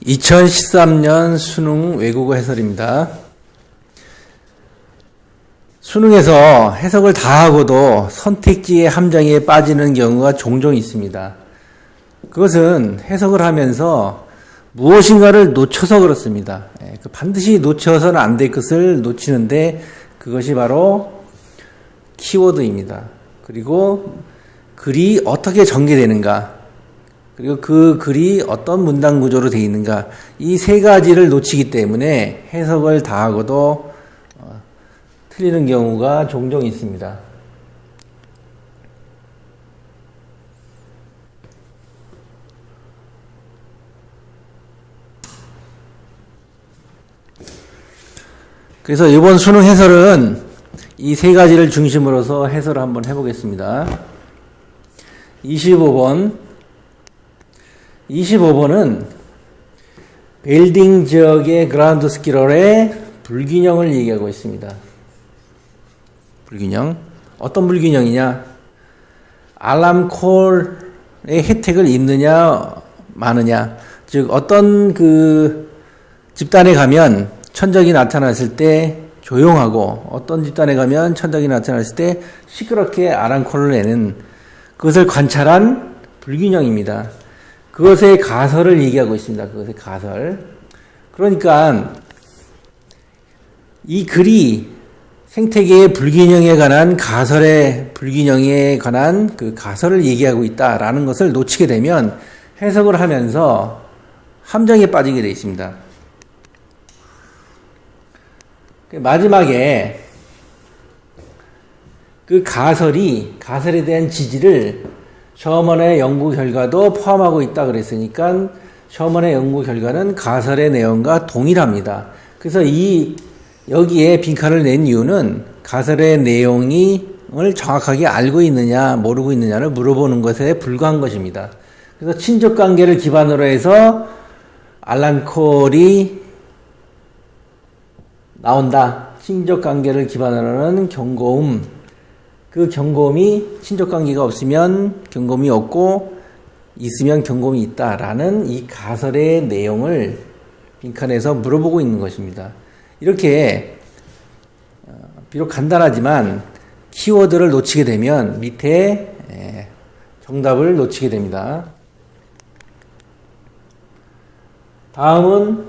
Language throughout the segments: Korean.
2013년 수능 외국어 해설입니다. 수능에서 해석을 다 하고도 선택지의 함정에 빠지는 경우가 종종 있습니다. 그것은 해석을 하면서 무엇인가를 놓쳐서 그렇습니다. 반드시 놓쳐서는 안 될 것을 놓치는데 그것이 바로 키워드입니다. 그리고 글이 어떻게 전개되는가, 그리고 그 글이 어떤 문단 구조로 되어 있는가, 이 세 가지를 놓치기 때문에 해석을 다 하고도 틀리는 경우가 종종 있습니다. 그래서 이번 수능 해설은 이 세 가지를 중심으로서 해설을 한번 해보겠습니다. 25번은 벨딩 지역의 그라운드 스키럴의 불균형을 얘기하고 있습니다. 불균형. 어떤 불균형이냐? 알람콜의 혜택을 입느냐, 마느냐. 즉, 어떤 집단에 가면 천적이 나타났을 때 조용하고, 어떤 집단에 가면 천적이 나타났을 때 시끄럽게 알람콜을 내는, 그것을 관찰한 불균형입니다. 그것의 가설을 얘기하고 있습니다. 그것의 가설. 그러니까 이 글이 생태계의 불균형에 관한 가설의 불균형에 관한 그 가설을 얘기하고 있다라는 것을 놓치게 되면 해석을 하면서 함정에 빠지게 되어 있습니다. 마지막에 그 가설에 대한 지지를 셔먼의 연구 결과도 포함하고 있다 그랬으니까 셔먼의 연구 결과는 가설의 내용과 동일합니다. 그래서 여기에 빈칸을 낸 이유는 가설의 내용을 정확하게 알고 있느냐 모르고 있느냐를 물어보는 것에 불과한 것입니다. 그래서 친족 관계를 기반으로 해서 알람콜이 나온다. 친족 관계를 기반으로 하는 경고음. 그 경고음이 친족관계가 없으면 경고음이 없고 있으면 경고음이 있다라는 이 가설의 내용을 빈칸에서 물어보고 있는 것입니다. 이렇게 비록 간단하지만 키워드를 놓치게 되면 밑에 정답을 놓치게 됩니다. 다음은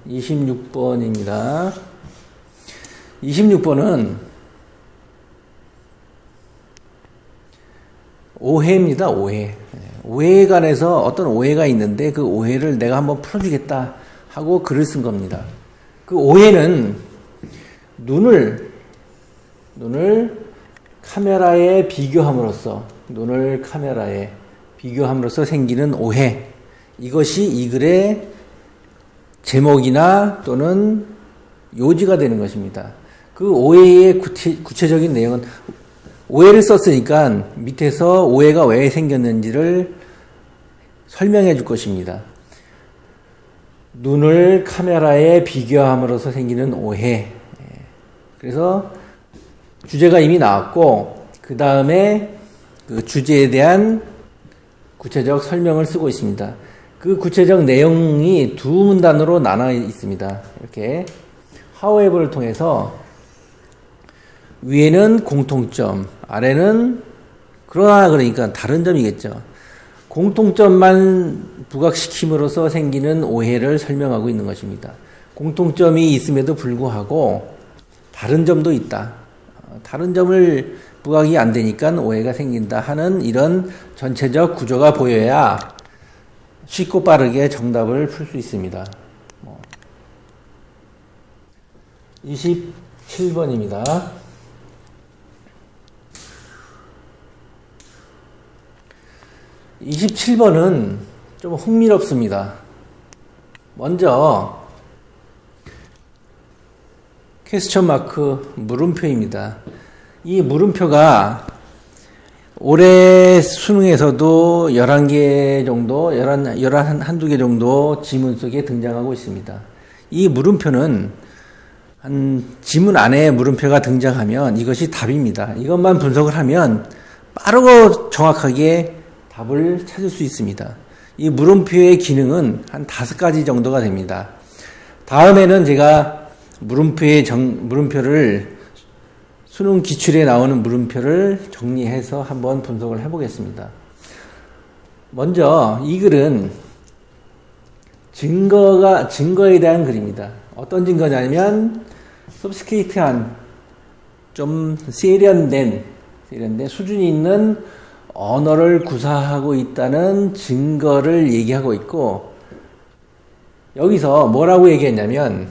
26번입니다. 26번은 오해입니다. 오해에 관해서 어떤 오해가 있는데 그 오해를 내가 한번 풀어주겠다 하고 글을 쓴 겁니다. 그 오해는 눈을 카메라에 비교함으로써 생기는 오해, 이것이 이 글의 제목이나 또는 요지가 되는 것입니다. 그 오해의 구체적인 내용은 오해를 썼으니까 밑에서 오해가 왜 생겼는지를 설명해 줄 것입니다. 눈을 카메라에 비교함으로써 생기는 오해. 그래서 주제가 이미 나왔고 그 다음에 그 주제에 대한 구체적 설명을 쓰고 있습니다. 그 구체적 내용이 두 문단으로 나눠 있습니다. 이렇게 however를 통해서 위에는 공통점, 아래는 그러니까 다른 점이겠죠. 공통점만 부각시킴으로써 생기는 오해를 설명하고 있는 것입니다. 공통점이 있음에도 불구하고 다른 점도 있다. 다른 점을 부각이 안 되니까 오해가 생긴다 하는 이런 전체적 구조가 보여야 쉽고 빠르게 정답을 풀 수 있습니다. 27번입니다. 27번은 좀 흥미롭습니다. 먼저 퀘스천 마크 물음표입니다. 이 물음표가 올해 수능에서도 11개 정도, 한두 개 정도 지문 속에 등장하고 있습니다. 이 물음표는 한 지문 안에 물음표가 등장하면 이것이 답입니다. 이것만 분석을 하면 빠르고 정확하게 답을 찾을 수 있습니다. 이 물음표의 기능은 한 5가지 정도가 됩니다. 다음에는 제가 물음표를 수능 기출에 나오는 물음표를 정리해서 한번 분석을 해보겠습니다. 먼저 이 글은 증거에 대한 글입니다. 어떤 증거냐면 소피스티케이트한 좀 세련된 수준이 있는 언어를 구사하고 있다는 증거를 얘기하고 있고, 여기서 뭐라고 얘기했냐면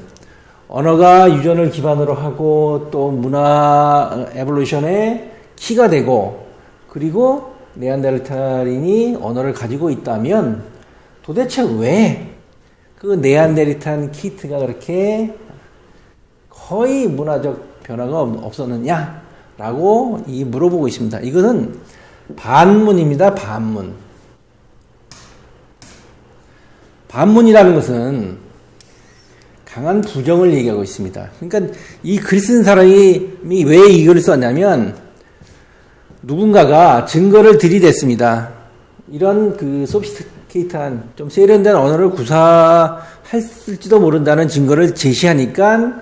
언어가 유전을 기반으로 하고 또 문화 에볼루션의 키가 되고, 그리고 네안데르탈인이 언어를 가지고 있다면 도대체 왜 그 네안데르탈 키트가 그렇게 거의 문화적 변화가 없었느냐라고 물어보고 있습니다. 이것은 반문입니다. 반문이라는 것은 강한 부정을 얘기하고 있습니다. 그러니까 이 글 쓴 사람이 왜 이 글을 썼냐면, 누군가가 증거를 들이댔습니다. 이런 소피스티케이트한 좀 세련된 언어를 구사했을지도 모른다는 증거를 제시하니까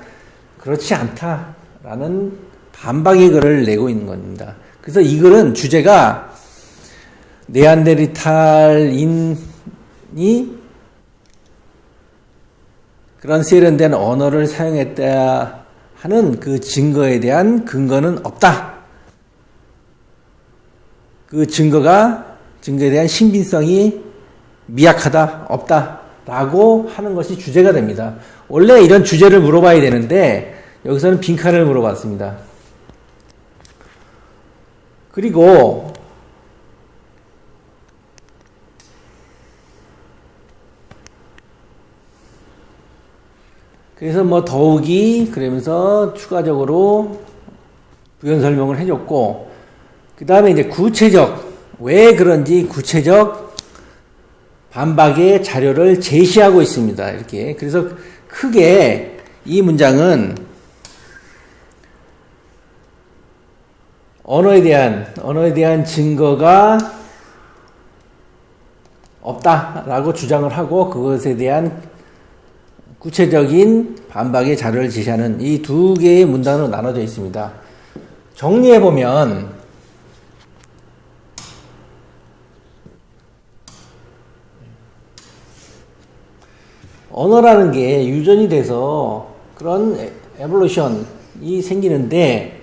그렇지 않다라는 반박의 글을 내고 있는 겁니다. 그래서 이 글은 주제가 네안데르탈인이 그런 세련된 언어를 사용했다 하는 그 증거에 대한 근거는 없다. 그 증거에 대한 신빙성이 미약하다, 없다 라고 하는 것이 주제가 됩니다. 원래 이런 주제를 물어봐야 되는데 여기서는 빈칸을 물어봤습니다. 그리고 그래서 더욱이 그러면서 추가적으로 부연 설명을 해줬고, 그 다음에 이제 왜 그런지 구체적 반박의 자료를 제시하고 있습니다. 이렇게. 그래서 크게 이 문장은 언어에 대한 증거가 없다라고 주장을 하고, 그것에 대한 구체적인 반박의 자료를 제시하는 이 2개의 문단으로 나눠져 있습니다. 정리해보면 언어라는 게 유전이 돼서 그런 에볼루션이 생기는데,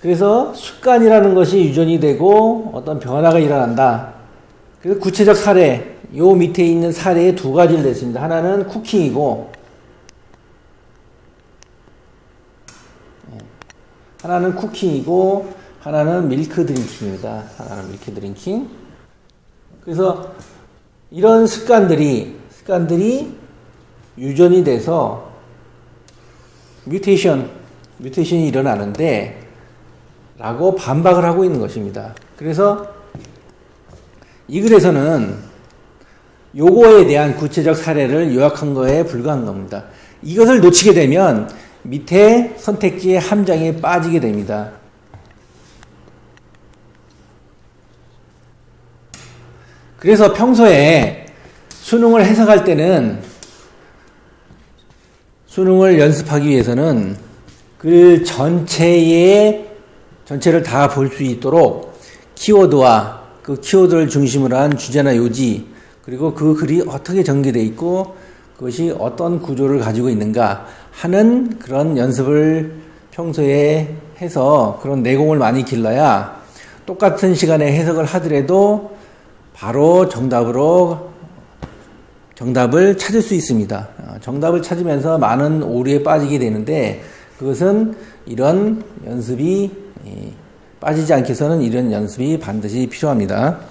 그래서 습관이라는 것이 유전이 되고 어떤 변화가 일어난다. 그래서 구체적 사례, 요 밑에 있는 사례에 2가지를 냈습니다. 하나는 쿠킹이고, 하나는 밀크 드링킹입니다. 그래서 이런 습관들이 유전이 돼서 뮤테이션이 일어나는데 라고 반박을 하고 있는 것입니다. 그래서 이 글에서는 요거에 대한 구체적 사례를 요약한 거에 불과한 겁니다. 이것을 놓치게 되면 밑에 선택지의 함정에 빠지게 됩니다. 그래서 평소에 수능을 해석할 때는, 수능을 연습하기 위해서는 글 전체를 다 볼 수 있도록 키워드와 그 키워드를 중심으로 한 주제나 요지, 그리고 그 글이 어떻게 전개되어 있고 그것이 어떤 구조를 가지고 있는가 하는 그런 연습을 평소에 해서 그런 내공을 많이 길러야 똑같은 시간에 해석을 하더라도 바로 정답을 찾을 수 있습니다. 정답을 찾으면서 많은 오류에 빠지게 되는데, 그것은 이런 연습이 빠지지 않기 위해서는 이런 연습이 반드시 필요합니다.